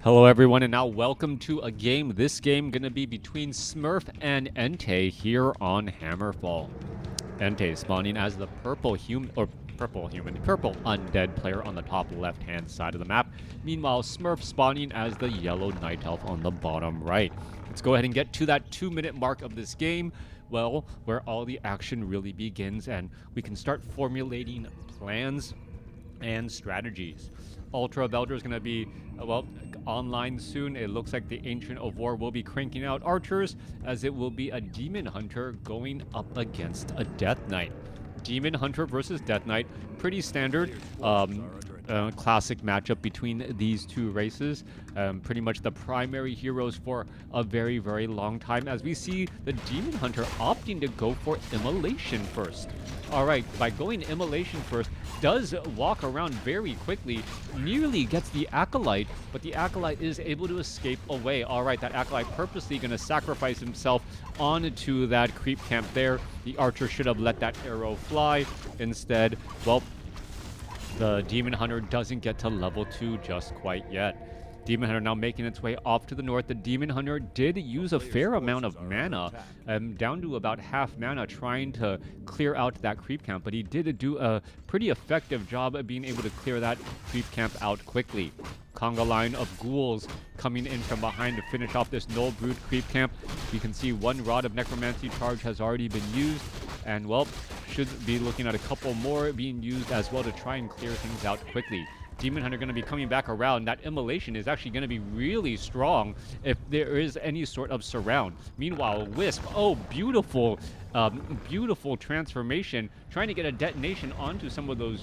Hello everyone, and now welcome to a game. This game gonna be between Smurf and EnTe here on Hammerfall. EnTe spawning as the purple undead player on the top left-hand side of the map. Meanwhile, Smurf spawning as the yellow night elf on the bottom right. Let's go ahead and get to that 2-minute mark of this game. Well, where all the action really begins, and we can start formulating plans and strategies. Ultra Belder is going to be, online soon. It looks like the Ancient of War will be cranking out archers, as it will be a Demon Hunter going up against a Death Knight. Demon Hunter versus Death Knight, pretty standard. Classic matchup between these two races. Pretty much the primary heroes for a very, very long time, as we see the Demon Hunter opting to go for Immolation first. Alright, by going Immolation first, does walk around very quickly, nearly gets the Acolyte, but the Acolyte is able to escape away. Alright, that Acolyte purposely going to sacrifice himself onto that creep camp there. The archer should have let that arrow fly. Instead, well, the Demon Hunter doesn't get to level 2 just quite yet. Demon Hunter now making its way off to the north. The Demon Hunter did use a fair amount of mana, down to about half mana, trying to clear out that creep camp, but he did do a pretty effective job of being able to clear that creep camp out quickly. Conga line of ghouls coming in from behind to finish off this Null Brood creep camp. You can see one Rod of Necromancy charge has already been used, and well, should be looking at a couple more being used as well to try and clear things out quickly. Demon Hunter going to be coming back around. That Immolation is actually going to be really strong if there is any sort of surround. Meanwhile, Wisp, oh, beautiful, beautiful transformation. Trying to get a detonation onto some of those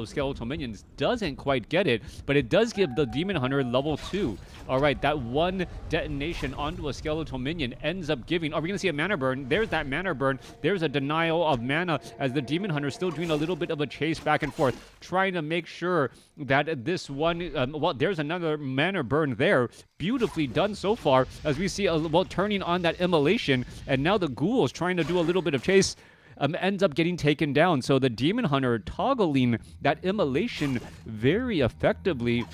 skeletal minions. Doesn't quite get it, but it does give the Demon Hunter level 2. All right, that one detonation onto a skeletal minion ends up giving... Are we going to see a mana burn? There's that mana burn. There's a denial of mana as the Demon Hunter is still doing a little bit of a chase back and forth, trying to make sure that this one... well, there's another mana burn there. Beautifully done so far, as we see, turning on that Immolation, and now the Ghoul is trying to do a little bit of chase, ends up getting taken down. So the Demon Hunter toggling that Immolation very effectively,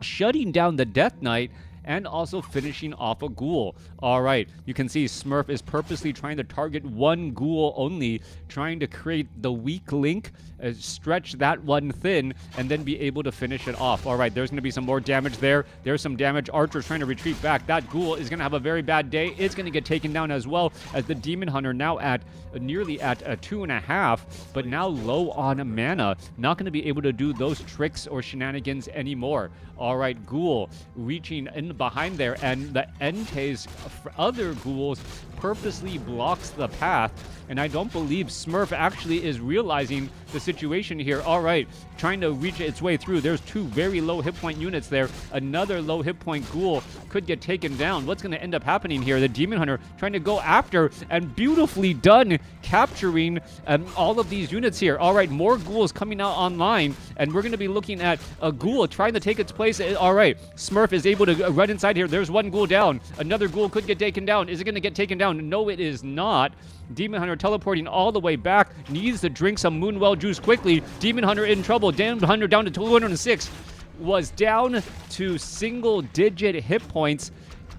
shutting down the Death Knight, and also finishing off a Ghoul. All right, you can see Smurf is purposely trying to target one Ghoul only, trying to create the weak link, stretch that one thin, and then be able to finish it off. All right, there's going to be some more damage there. There's some damage. Archer's trying to retreat back. That Ghoul is going to have a very bad day. It's going to get taken down as well, as the Demon Hunter now at nearly at 2.5, but now low on mana. Not going to be able to do those tricks or shenanigans anymore. All right, Ghoul reaching in behind there, and the EnTe's other Ghouls purposely blocks the path, and I don't believe Smurf actually is realizing the situation here. All right, trying to reach its way through. There's two very low hit point units there. Another low hit point Ghoul could get taken down. What's going to end up happening here? The Demon Hunter trying to go after, and beautifully done, capturing all of these units here. All right, more Ghouls coming out online, and we're going to be looking at a Ghoul trying to take its place. All right, Smurf is able to run inside here. There's one Ghoul down. Another Ghoul could get taken down. Is it going to get taken down? No, it is not. Demon Hunter teleporting all the way back. Needs to drink some Moonwell juice quickly. Demon Hunter in trouble. Demon Hunter down to 206. Was down to single-digit hit points.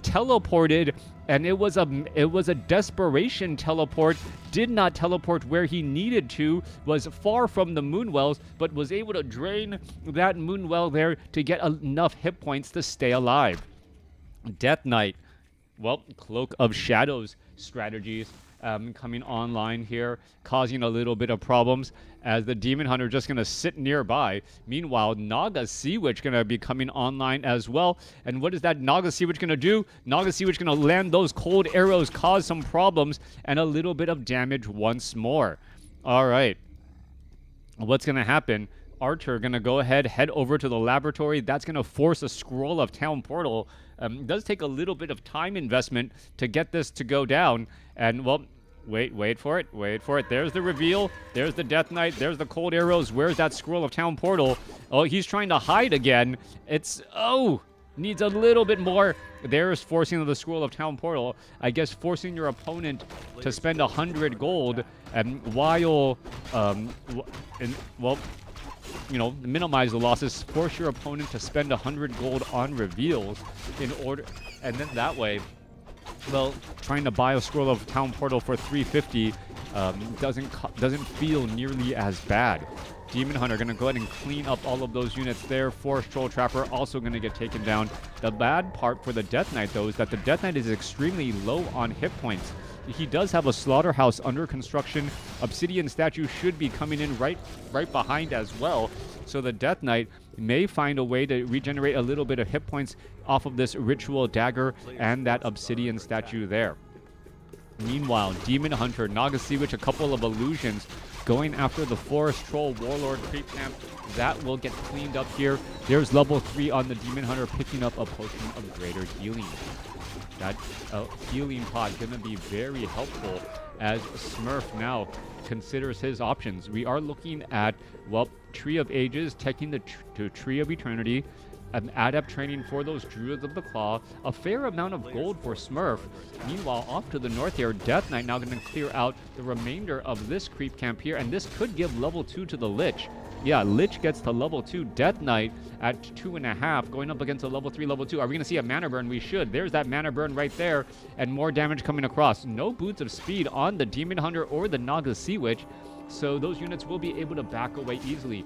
Teleported, and it was a desperation teleport. Did not teleport where he needed to. Was far from the Moonwells, but was able to drain that Moonwell there to get enough hit points to stay alive. Death Knight. Well, Cloak of Shadows strategies coming online here, causing a little bit of problems, as the Demon Hunter just going to sit nearby. Meanwhile, Naga Seawitch going to be coming online as well. And what is that Naga Seawitch going to do? Naga Seawitch going to land those cold arrows, cause some problems, and a little bit of damage once more. All right. What's going to happen? Archer going to go ahead, head over to the laboratory. That's going to force a Scroll of Town Portal. It does take a little bit of time investment to get this to go down. And, well, wait for it. Wait for it. There's the reveal. There's the Death Knight. There's the cold arrows. Where's that Scroll of Town Portal? Oh, he's trying to hide again. It's... oh! Needs a little bit more. There's forcing the Scroll of Town Portal. I guess forcing your opponent to spend 100 gold, while... well... you know, minimize the losses, force your opponent to spend 100 gold on reveals in order, and then that way, well, trying to buy a scroll of Town Portal for 350 doesn't feel nearly as bad. Demon Hunter going to go ahead and clean up all of those units there. Forest Troll Trapper also going to get taken down. The bad part for the Death Knight, though, is that the Death Knight is extremely low on hit points. He does have a slaughterhouse under construction. Obsidian statue should be coming in right behind as well. So the Death Knight may find a way to regenerate a little bit of hit points off of this ritual dagger and that obsidian statue there. Meanwhile, Demon Hunter, Naga Seawitch, a couple of illusions going after the Forest Troll Warlord creep camp. That will get cleaned up here. There's level 3 on the Demon Hunter picking up a potion of greater healing. That healing pod going to be very helpful as Smurf now considers his options. We are looking at, well, Tree of Ages, taking the Tree of Eternity, adept training for those Druids of the Claw, a fair amount of gold for Smurf. Meanwhile, off to the north here, Death Knight now going to clear out the remainder of this creep camp here, and this could give level 2 to the Lich. Yeah, Lich gets to level 2. Death Knight at 2.5, going up against a level 3, level 2. Are we going to see a mana burn? We should. There's that mana burn right there, and more damage coming across. No boots of speed on the Demon Hunter or the Naga Seawitch, so those units will be able to back away easily.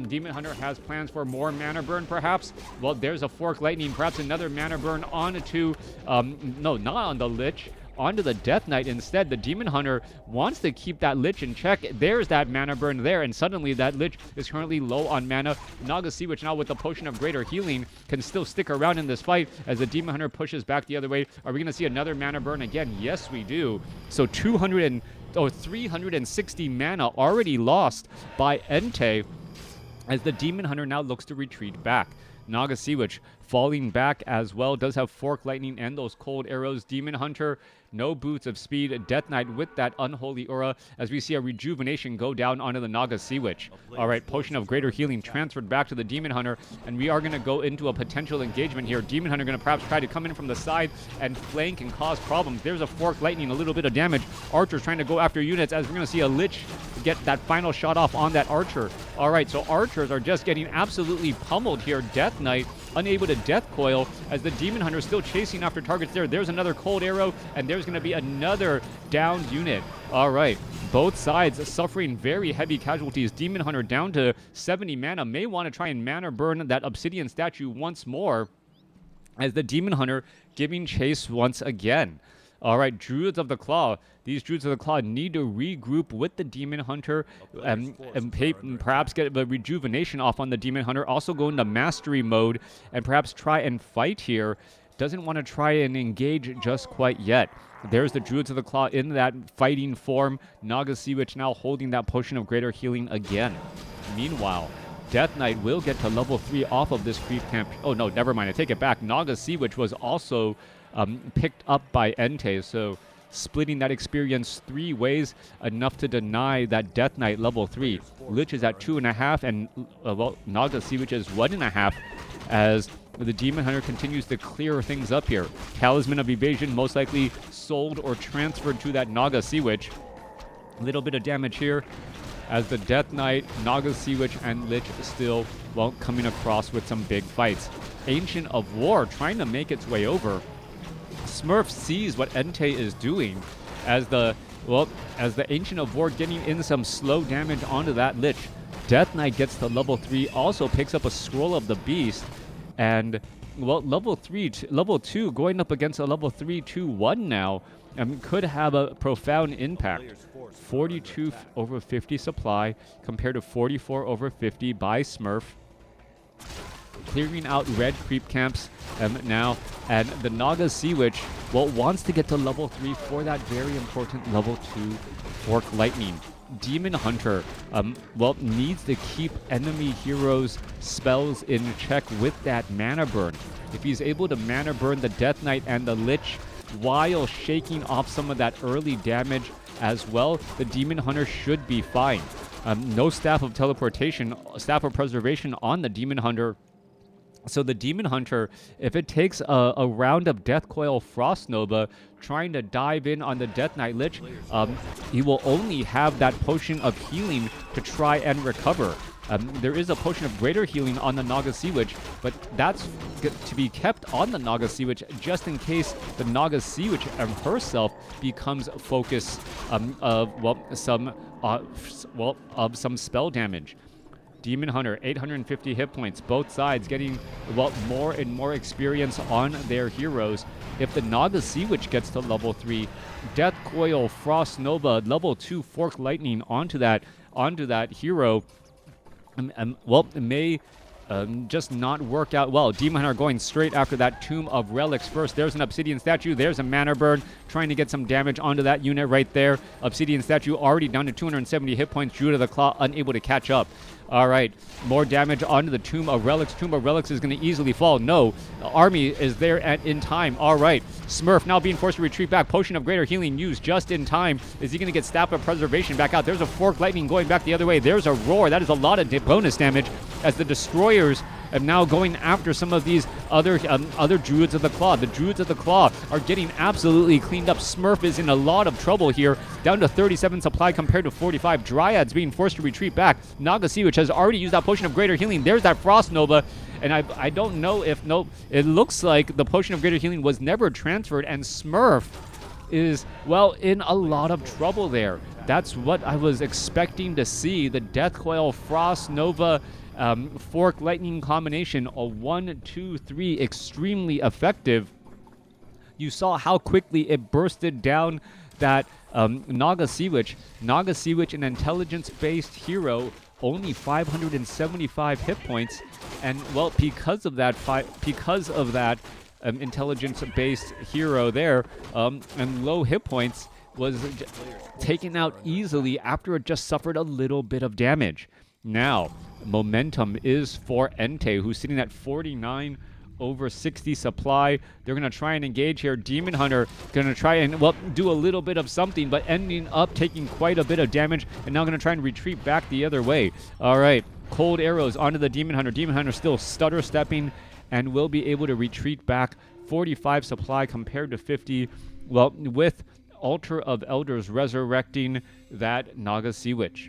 Demon Hunter has plans for more mana burn, perhaps. Well, there's a Fork Lightning, perhaps another mana burn onto, no, not on the Lich, onto the Death Knight instead. The Demon Hunter wants to keep that Lich in check. There's that mana burn there, and suddenly that Lich is currently low on mana. Naga Seawitch now with the Potion of Greater Healing can still stick around in this fight as the Demon Hunter pushes back the other way. Are we going to see another mana burn again? Yes, we do. So 360 mana already lost by EnTe, as the Demon Hunter now looks to retreat back. Naga Seawitch falling back as well, does have Fork Lightning and those cold arrows. Demon Hunter, no boots of speed. Death Knight with that unholy aura, as we see a rejuvenation go down onto the Naga Seawitch. All right, Potion of Greater Healing transferred back to the Demon Hunter, and we are going to go into a potential engagement here. Demon Hunter going to perhaps try to come in from the side and flank and cause problems. There's a Fork Lightning, a little bit of damage. Archer's trying to go after units, as we're going to see a Lich get that final shot off on that Archer. All right, so Archers are just getting absolutely pummeled here. Death Knight unable to death coil as the Demon Hunter is still chasing after targets there. There's another cold arrow, and there's going to be another downed unit. All right, both sides suffering very heavy casualties. Demon Hunter down to 70 mana, may want to try and mana burn that obsidian statue once more, as the Demon Hunter giving chase once again. All right, Druids of the Claw. These Druids of the Claw need to regroup with the Demon Hunter and perhaps get a rejuvenation off on the Demon Hunter. Also go into Mastery mode and perhaps try and fight here. Doesn't want to try and engage just quite yet. There's the Druids of the Claw in that fighting form. Naga Seawitch now holding that Potion of Greater Healing again. Meanwhile, Death Knight will get to level 3 off of this creep camp. Oh, no, never mind. I take it back. Naga Seawitch was also picked up by EnTe, so splitting that experience 3 ways, enough to deny that Death Knight level 3. Lich is at 2.5, and well, Naga Seawitch is 1.5, as the Demon Hunter continues to clear things up here. Talisman of Evasion most likely sold or transferred to that Naga Seawitch. A little bit of damage here, as the Death Knight, Naga Seawitch, and Lich still, well, coming across with some big fights. Ancient of War trying to make its way over. Smurf sees what EnTe is doing, as the Ancient of War getting in some slow damage onto that Lich. Death Knight gets to level 3, also picks up a Scroll of the Beast, and well, level 2 going up against a level 3/2/1 now, could have a profound impact. 42 over 50 supply compared to 44 over 50 by Smurf. Clearing out red creep camps now, and the Naga Seawitch, well, wants to get to level 3 for that very important level 2 Fork Lightning. Demon Hunter, well, needs to keep enemy heroes' spells in check with that mana burn. If he's able to mana burn the Death Knight and the Lich while shaking off some of that early damage as well, the Demon Hunter should be fine. No Staff of Teleportation, Staff of Preservation on the Demon Hunter. So the Demon Hunter, if it takes a round of Death Coil Frost Nova trying to dive in on the Death Knight Lich, he will only have that Potion of Healing to try and recover. There is a potion of greater healing on the Naga Seawitch, but that's to be kept on the Naga Seawitch just in case the Naga Seawitch herself becomes focus of some spell damage. Demon Hunter, 850 hit points, both sides getting more and more experience on their heroes. If the Naga Seawitch gets to level 3, Death Coil, Frost Nova, level 2 Fork Lightning onto that hero, it may just not work out well. Demon Hunter going straight after that Tomb of Relics first. There's an Obsidian Statue. There's a Mana Burn trying to get some damage onto that unit right there. Obsidian Statue already down to 270 hit points. Druid of the Claw unable to catch up. All right, more damage onto the Tomb of Relics. Tomb of Relics is going to easily fall. No, the army is there in time. All right, Smurf now being forced to retreat back. Potion of Greater Healing used just in time. Is he going to get Staff of Preservation back out? There's a Fork Lightning going back the other way. There's a Roar. That is a lot of bonus damage as the Destroyers are now going after some of these other Druids of the Claw. The Druids of the Claw are getting absolutely cleaned up. Smurf is in a lot of trouble here. Down to 37 supply compared to 45. Dryads being forced to retreat back. Naga Seawitch has already used that Potion of Greater Healing. There's that Frost Nova. And I don't know if... No, it looks like the Potion of Greater Healing was never transferred. And Smurf is, well, in a lot of trouble there. That's what I was expecting to see. The Death Coil, Frost Nova... Fork Lightning combination, a 1, 2, 3, extremely effective. You saw how quickly it bursted down that Naga Seawitch. Naga Seawitch, an intelligence-based hero, only 575 hit points, and well, because of that intelligence-based hero there, and low hit points, was taken out easily after it just suffered a little bit of damage. Now, momentum is for EnTe, who's sitting at 49 over 60 supply. They're going to try and engage here. Demon Hunter going to try and, well, do a little bit of something, but ending up taking quite a bit of damage, and now going to try and retreat back the other way. All right, cold arrows onto the Demon Hunter. Demon Hunter still stutter stepping and will be able to retreat back. 45 supply compared to 50. Well, with Altar of Elders resurrecting that Naga Seawitch.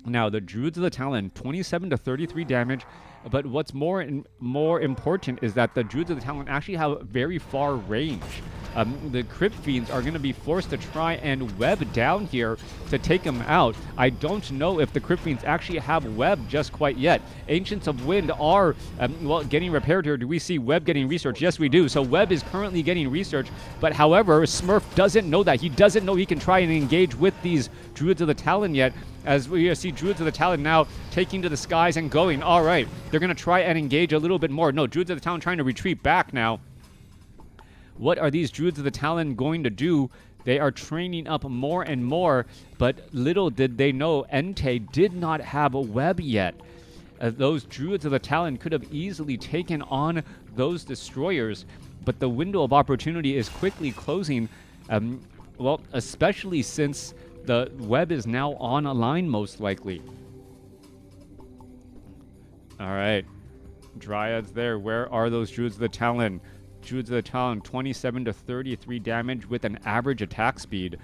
Now, the Druids of the Talon, 27 to 33 damage, but what's more important is that the Druids of the Talon actually have very far range. The Crypt Fiends are going to be forced to try and web down here to take them out. I don't know if the Crypt Fiends actually have web just quite yet. Ancients of Wind are, getting repaired here. Do we see web getting researched? Yes, we do. So web is currently getting researched, but however, Smurf doesn't know that. He doesn't know he can try and engage with these Druids of the Talon yet, as we see Druids of the Talon now taking to the skies and going. All right, they're going to try and engage a little bit more. No, Druids of the Talon trying to retreat back now. What are these Druids of the Talon going to do? They are training up more and more, but little did they know EnTe did not have a web yet. Those Druids of the Talon could have easily taken on those Destroyers, but the window of opportunity is quickly closing, especially since the web is now on a line, most likely. All right. Dryads there. Where are those Druids of the Talon? Druids of the Talon, 27 to 33 damage with an average attack speed.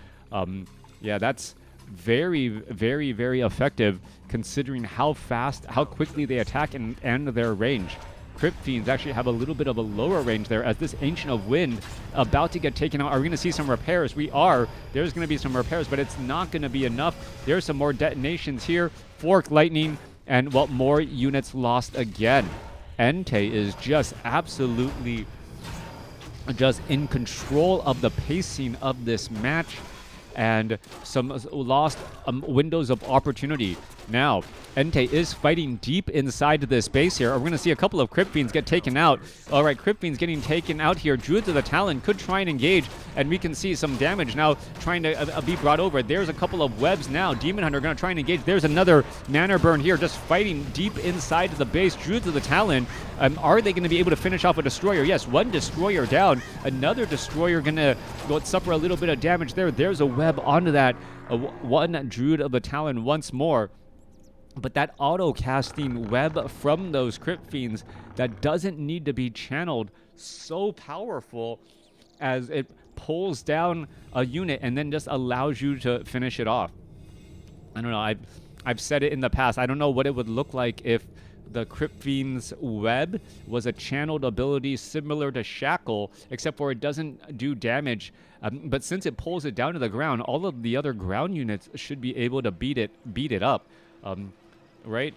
Yeah, that's very, very, very effective considering how quickly they attack and their range. Crypt Fiends actually have a little bit of a lower range there as this Ancient of Wind about to get taken out. Are we going to see some repairs? We are. There's going to be some repairs, but it's not going to be enough. There's some more detonations here. Fork Lightning, and, well, more units lost again. EnTe is just absolutely just in control of the pacing of this match, and some lost windows of opportunity. Now, EnTe is fighting deep inside this base here. We're going to see a couple of Crypt Fiends get taken out. All right, Crypt Fiends getting taken out here. Druids of the Talon could try and engage, and we can see some damage now trying to be brought over. There's a couple of webs now. Demon Hunter going to try and engage. There's another Mana Burn here, just fighting deep inside the base. Druids of the Talon, are they going to be able to finish off a Destroyer? Yes, one Destroyer down. Another Destroyer going to suffer a little bit of damage there. There's a web onto that. One Druid of the Talon once more. But that auto-casting web from those Crypt Fiends that doesn't need to be channeled, so powerful as it pulls down a unit and then just allows you to finish it off. I don't know. I've said it in the past. I don't know what it would look like if the Crypt Fiend's web was a channeled ability similar to Shackle, except for it doesn't do damage. But since it pulls it down to the ground, all of the other ground units should be able to beat it up, right?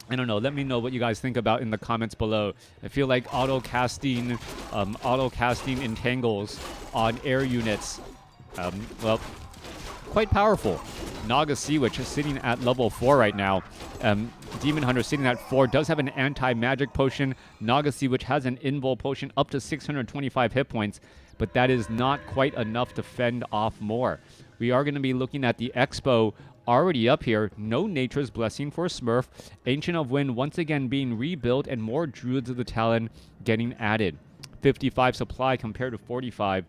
I don't know. Let me know what you guys think about in the comments below. I feel like auto casting entangles on air units, well, quite powerful. Naga Seawitch is sitting at level 4 right now. Demon Hunter sitting at 4 does have an anti-magic potion. Naga Seawitch has an invul potion up to 625 hit points, but that is not quite enough to fend off more. We are going to be looking at the Expo already up here. No Nature's Blessing for Smurf. Ancient of Wind once again being rebuilt, and more Druids of the Talon getting added. 55 supply compared to 45.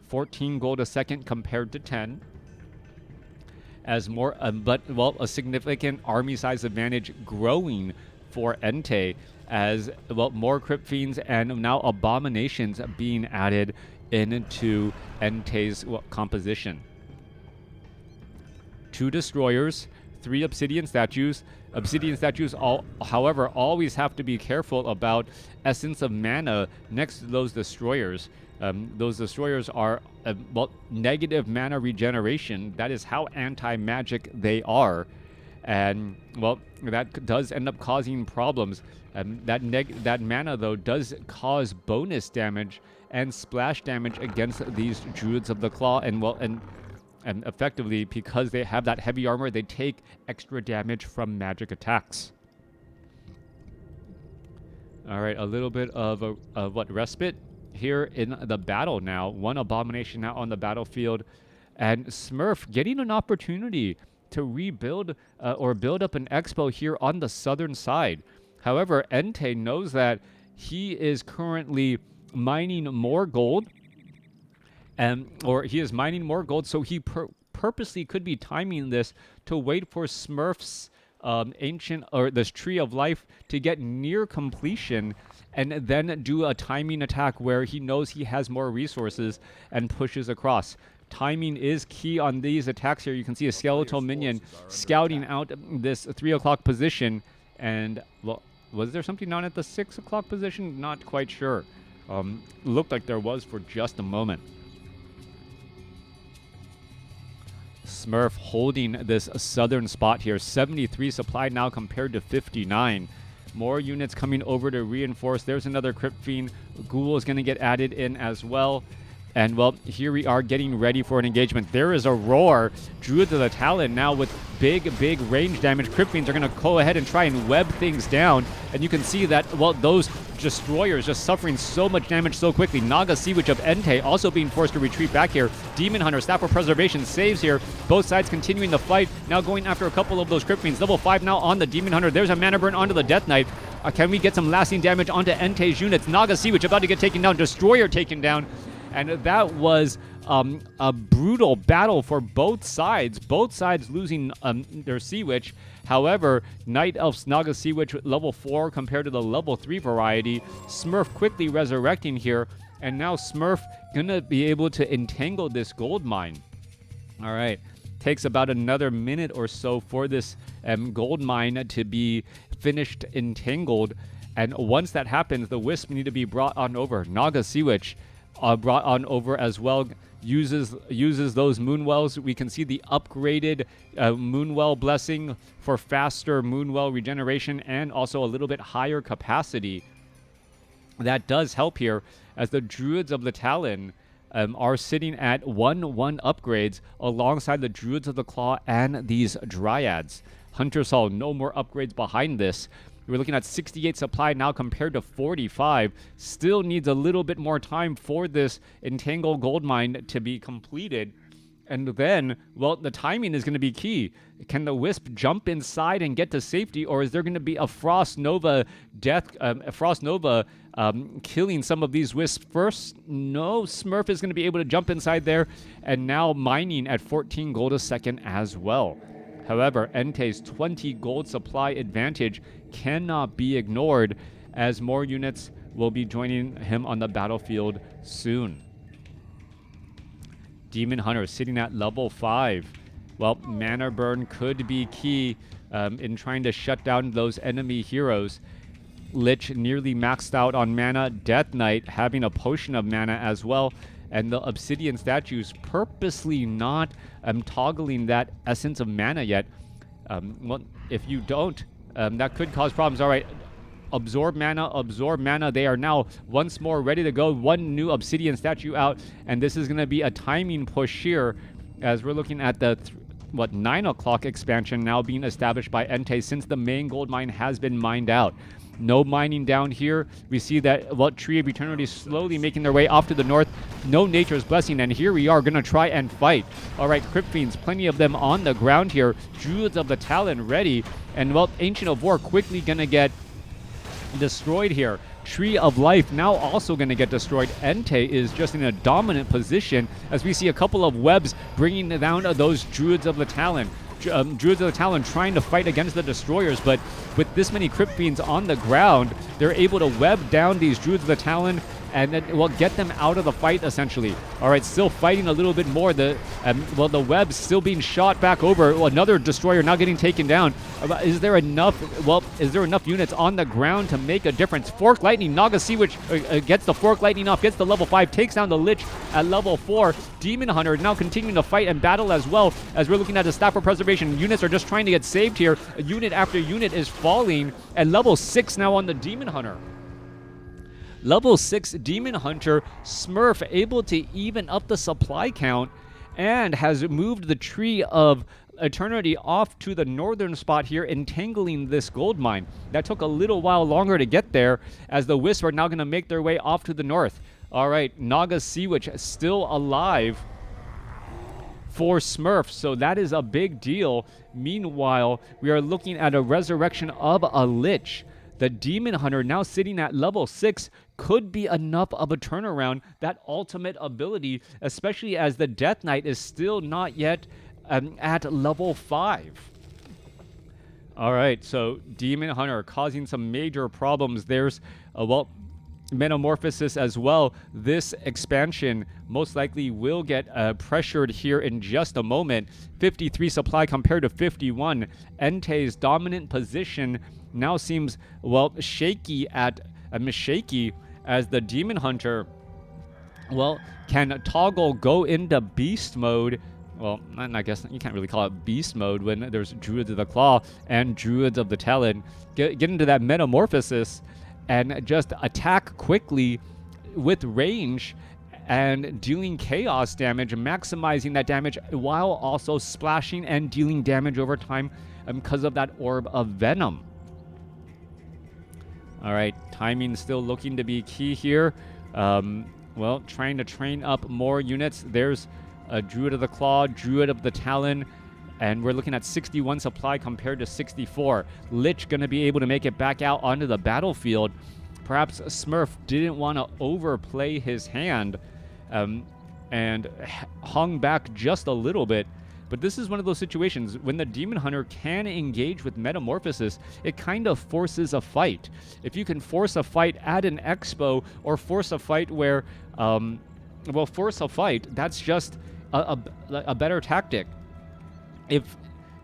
14 gold a second compared to 10. As more, a significant army size advantage growing for EnTe, as well, more Crypt Fiends and now Abominations being added into EnTe's composition. 2 Destroyers, 3 Obsidian Statues. Obsidian Statues, however, always have to be careful about Essence of Mana next to those Destroyers. Those Destroyers are negative mana regeneration. That is how anti-magic they are. And, well, that does end up causing problems. That mana, though, does cause bonus damage and splash damage against these Druids of the Claw. And effectively, because they have that heavy armor, they take extra damage from magic attacks. All right, a little bit of respite here in the battle now. 1 Abomination now on the battlefield, and Smurf getting an opportunity to rebuild or build up an expo here on the southern side. However, EnTe knows that he is currently mining more gold, so he purposely could be timing this to wait for Smurf's this Tree of Life to get near completion, and then do a timing attack where he knows he has more resources and pushes across. Timing is key on these attacks here. You can see a skeletal minion scouting out this 3 o'clock position, and well, was there something down at the 6 o'clock position? Not quite sure. Looked like there was for just a moment. Smurf holding this southern spot here. 73 supply now compared to 59. More units coming over to reinforce. There's another Crypt Fiend. Ghoul is going to get added in as well. And, well, here we are getting ready for an engagement. There is a roar. Druids of the Talon now with big range damage. Crypt Fiends are going to go ahead and try and web things down. And you can see that, well, those Destroyers just suffering so much damage so quickly. Naga Seawitch of EnTe also being forced to retreat back here. Demon Hunter, Staff of Preservation saves here. Both sides continuing the fight. Now going after a couple of those Crypt Fiends. Level 5 now on the Demon Hunter. There's a mana burn onto the Death Knight. Can we get some lasting damage onto EnTe's units? Naga Seawitch about to get taken down. Destroyer taken down. And that was a brutal battle for both sides. Both sides losing their Sea Witch. However, Night Elf's Naga Sea Witch level 4 compared to the level 3 variety. Smurf quickly resurrecting here. And now Smurf gonna be able to entangle this gold mine. All right. Takes about another minute or so for this gold mine to be finished entangled. And once that happens, the Wisp need to be brought on over. Naga Sea Witch brought on over as well, uses those Moonwells. We can see the upgraded Moonwell Blessing for faster Moonwell regeneration and also a little bit higher capacity. That does help here, as the Druids of the Talon are sitting at 1/1 upgrades alongside the Druids of the Claw and these Dryads. Hunter Saw, no more upgrades behind this. We're looking at 68 supply now compared to 45. Still needs a little bit more time for this Entangle Gold Mine to be completed. And then, well, the timing is going to be key. Can the Wisp jump inside and get to safety, or is there going to be a Frost Nova killing some of these Wisps first? No, Smurf is going to be able to jump inside there, and now mining at 14 gold a second as well. However, EnTe's 20 gold supply advantage cannot be ignored, as more units will be joining him on the battlefield soon. Demon Hunter sitting at level 5. well, mana burn could be key in trying to shut down those enemy heroes. Lich nearly maxed out on mana. Death Knight having a potion of mana as well. And the Obsidian statues purposely not toggling that essence of mana yet. Well, if you don't, that could cause problems. All right, absorb mana. They are now once more ready to go. One new Obsidian statue out, and this is going to be a timing push here as we're looking at the 9 o'clock expansion now being established by EnTe since the main gold mine has been mined out. No mining down here. We see that Tree of Eternity slowly making their way off to the north. No Nature's Blessing, and here we are going to try and fight. All right, Crypt Fiends, plenty of them on the ground here. Druids of the Talon ready, and Ancient of War quickly going to get destroyed here. Tree of Life now also going to get destroyed. EnTe is just in a dominant position as we see a couple of webs bringing down those Druids of the Talon. Druids of the Talon trying to fight against the destroyers, but with this many Crypt Fiends on the ground, they're able to web down these Druids of the Talon and then get them out of the fight essentially. All right, still fighting a little bit more. The web's still being shot back over. Another destroyer now getting taken down. Is there enough? Is there enough units on the ground to make a difference? Fork Lightning, Naga Seawitch gets the Fork Lightning off, gets the level 5, takes down the Lich at level 4. Demon Hunter now continuing to fight and battle as well as we're looking at the Staff of Preservation. Units are just trying to get saved here. Unit after unit is falling, and level 6 now on the Demon Hunter. Level 6 Demon Hunter, Smurf able to even up the supply count and has moved the Tree of Eternity off to the northern spot here, entangling this gold mine. That took a little while longer to get there as the Wisp are now going to make their way off to the north. All right, Naga Seawitch still alive for Smurf, so that is a big deal. Meanwhile, we are looking at a resurrection of a Lich. The Demon Hunter now sitting at level 6 could be enough of a turnaround. That ultimate ability, especially as the Death Knight is still not yet at level 5. All right, so Demon Hunter causing some major problems. There's, Metamorphosis as well. This expansion most likely will get pressured here in just a moment. 53 supply compared to 51. EnTe's dominant position now seems, shaky as the Demon Hunter, can toggle go into beast mode. Well, I guess you can't really call it beast mode when there's Druids of the Claw and Druids of the Talon. Get into that metamorphosis and just attack quickly with range and dealing chaos damage, maximizing that damage while also splashing and dealing damage over time because of that orb of venom. All right, timing still looking to be key here. Trying to train up more units. There's a Druid of the Claw, Druid of the Talon, and we're looking at 61 supply compared to 64. Lich going to be able to make it back out onto the battlefield. Perhaps Smurf didn't want to overplay his hand and hung back just a little bit. But this is one of those situations when the Demon Hunter can engage with Metamorphosis, it kind of forces a fight. If you can force a fight at an expo or force a fight where, force a fight, that's just a better tactic. If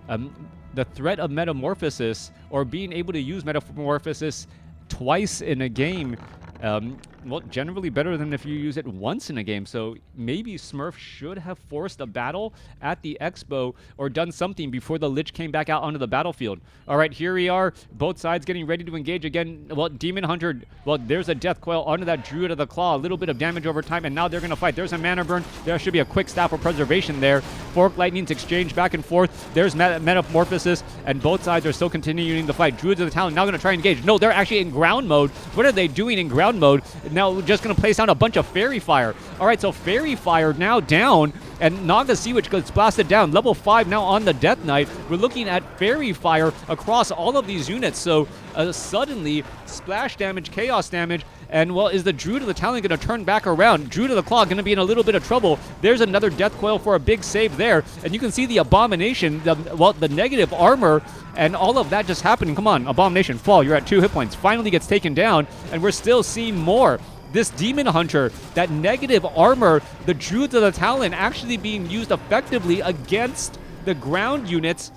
the threat of Metamorphosis or being able to use Metamorphosis twice in a game, generally better than if you use it once in a game. So maybe Smurf should have forced a battle at the expo or done something before the Lich came back out onto the battlefield. All right, here we are. Both sides getting ready to engage again. Demon Hunter, there's a Death Coil onto that Druid of the Claw. A little bit of damage over time, and now they're going to fight. There's a Mana Burn. There should be a quick Staff of Preservation there. Fork Lightnings exchange back and forth. There's Metamorphosis, and both sides are still continuing the fight. Druids of the Talon now going to try and engage. No, they're actually in ground mode. What are they doing in ground mode? Now just going to place down a bunch of Fairy Fire. All right, so Fairy Fire now down, and Naga Seawitch gets blasted down. Level 5 now on the Death Knight. We're looking at Fairy Fire across all of these units. So suddenly, splash damage, chaos damage, and is the Druid of the Talon going to turn back around? Druid of the Claw going to be in a little bit of trouble. There's another Death Coil for a big save there, and you can see the Abomination, the negative armor, and all of that just happening. Come on, Abomination, fall. You're at 2 hit points. Finally gets taken down, and we're still seeing more. This Demon Hunter, that negative armor, the Druids of the Talon actually being used effectively against the ground units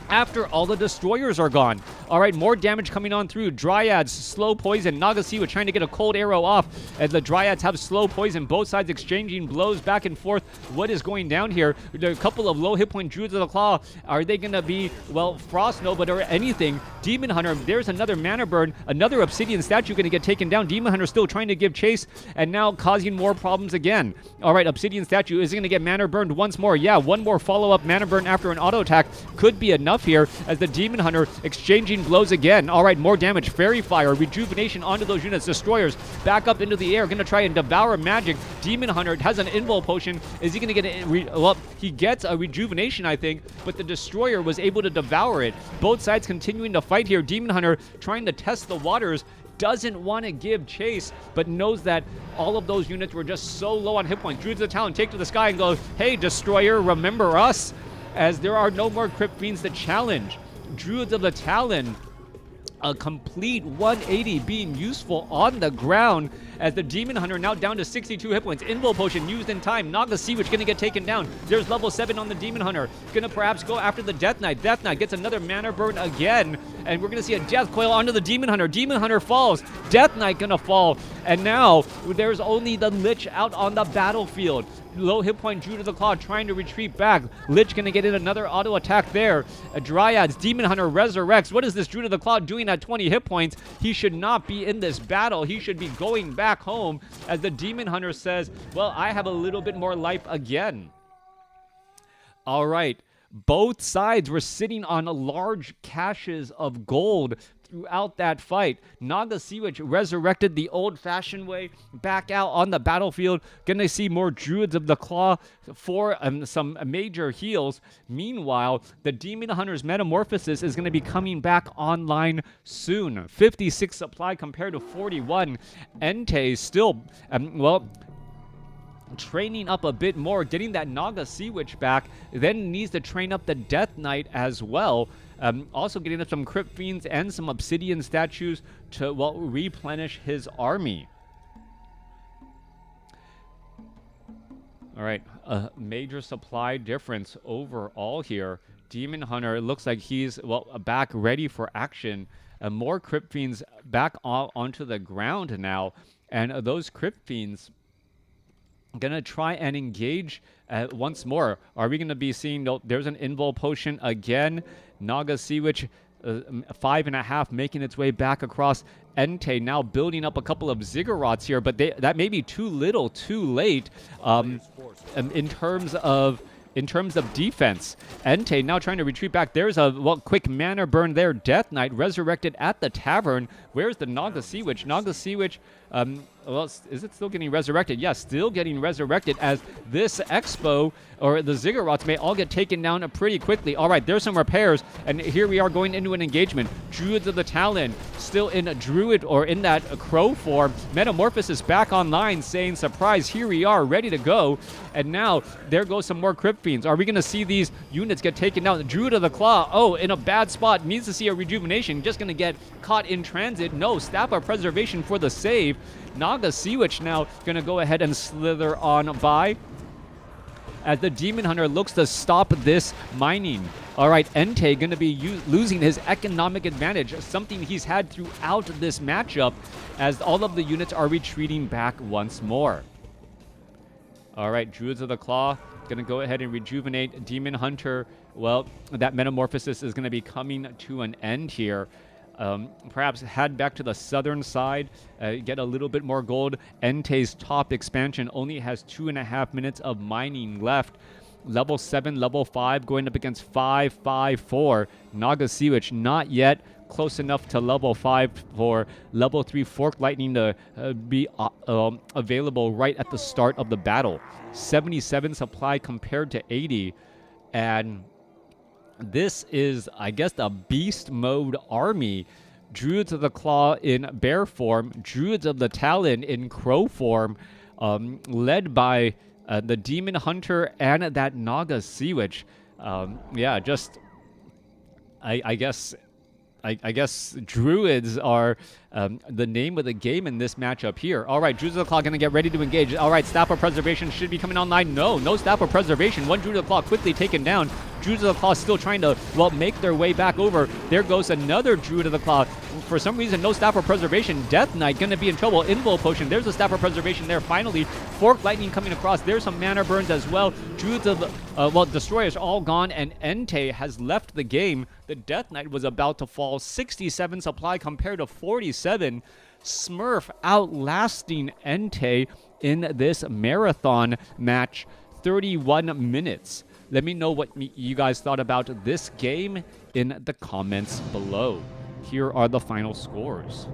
after all the destroyers are gone. All right, more damage coming on through. Dryads, slow poison. Naga seawitch trying to get a cold arrow off, and the Dryads have slow poison. Both sides exchanging blows back and forth. What is going down here? There are a couple of low hit point Druids of the Claw. Are they going to be, well, Frost Nova or anything? Demon Hunter, there's another mana burn. Another Obsidian statue going to get taken down. Demon Hunter still trying to give chase, and now causing more problems again. All right, Obsidian statue is going to get mana burned once more. Yeah, one more follow-up mana burn after an auto attack could be enough here as the Demon Hunter exchanging blows again. All right, more damage. Fairy Fire, rejuvenation onto those units. Destroyers back up into the air, going to try and devour magic. Demon Hunter has an invul potion. Is he going to get it? Well, he gets a rejuvenation, I think, but the Destroyer was able to devour it. Both sides continuing to fight here. Demon Hunter trying to test the waters. Doesn't want to give chase, but knows that all of those units were just so low on hit points. Druids of the Talon take to the sky and go, hey, Destroyer, remember us? As there are no more Crypt Fiends to challenge. Druids of the Talon, a complete 180 being useful on the ground as the Demon Hunter now down to 62 hit points. Invul potion used in time. Naga seawitch going to get taken down. There's level 7 on the Demon Hunter. Going to perhaps go after the Death Knight. Death Knight gets another mana burn again. And we're going to see a Death Coil onto the Demon Hunter. Demon Hunter falls. Death Knight going to fall. And now there's only the Lich out on the battlefield. Low hit point Druid of the Claw trying to retreat back. Lich going to get in another auto attack there. Dryads, Demon Hunter resurrects. What is this Druid of the Claw doing at 20 hit points? He should not be in this battle. He should be going back home as the Demon Hunter says, well, I have a little bit more life again. All right. Both sides were sitting on large caches of gold throughout that fight. Naga seawitch resurrected the old-fashioned way back out on the battlefield. Gonna see more Druids of the Claw for some major heals. Meanwhile, the Demon Hunter's Metamorphosis is gonna be coming back online soon. 56 supply compared to 41. EnTe still, well, training up a bit more, getting that Naga seawitch back, then needs to train up the Death Knight as well. Also getting up some Crypt Fiends and some Obsidian statues to, well, replenish his army. All right, a major supply difference overall here. Demon Hunter, it looks like he's, well, back ready for action. More Crypt Fiends back onto the ground now. And those Crypt Fiends gonna try and engage once more. Are we gonna be seeing, no, there's an invul potion again. Naga seawitch 5.5 making its way back across. EnTe now building up a couple of ziggurats here, but that may be too little too late in terms of defense. EnTe now trying to retreat back. There's a, well, quick mana burn there. Death Knight resurrected at the tavern. Where's the Naga seawitch? Naga seawitch, well, is it still getting resurrected? Yes, still getting resurrected as this expo or the ziggurats may all get taken down pretty quickly. All right, there's some repairs, and here we are going into an engagement. Druids of the Talon still in a Druid or in that crow form. Metamorphosis back online saying, surprise, here we are, ready to go. And now there goes some more Crypt Fiends. Are we going to see these units get taken down? The Druid of the Claw, oh, in a bad spot, needs to see a rejuvenation. Just going to get caught in transit. No, Staff of Preservation for the save. Naga seawitch now going to go ahead and slither on by as the Demon Hunter looks to stop this mining. All right, EnTe going to be losing his economic advantage, something he's had throughout this matchup as all of the units are retreating back once more. All right, Druids of the Claw going to go ahead and rejuvenate. Demon Hunter, well, that Metamorphosis is going to be coming to an end here. Perhaps head back to the southern side, get a little bit more gold. EnTe's top expansion only has 2.5 minutes of mining left. Level 7, level 5, going up against 554. Naga seawitch not yet close enough to level 5 for level 3 Fork Lightning to be available right at the start of the battle. 77 supply compared to 80, and this is, I guess, the beast mode army. Druids of the Claw in bear form, Druids of the Talon in crow form, led by the Demon Hunter and that Naga seawitch. Yeah, just, I guess Druids are the name of the game in this matchup here. All right, Druids of the Claw going to get ready to engage. All right, Staff of Preservation should be coming online. No Staff of Preservation. One Druid of the Claw quickly taken down. Druids of the Claw still trying to, well, make their way back over. There goes another Druid of the Claw. For some reason, no Staff of Preservation. Death Knight going to be in trouble. Invul Potion. There's a Staff of Preservation there. Finally, Fork Lightning coming across. There's some mana burns as well. Druids of the, well, Destroyers all gone, and EnTe has left the game. The Death Knight was about to fall. 67 supply compared to 47. Smurf outlasting EnTe in this marathon match. 31 minutes. Let me know what you guys thought about this game in the comments below. Here are the final scores.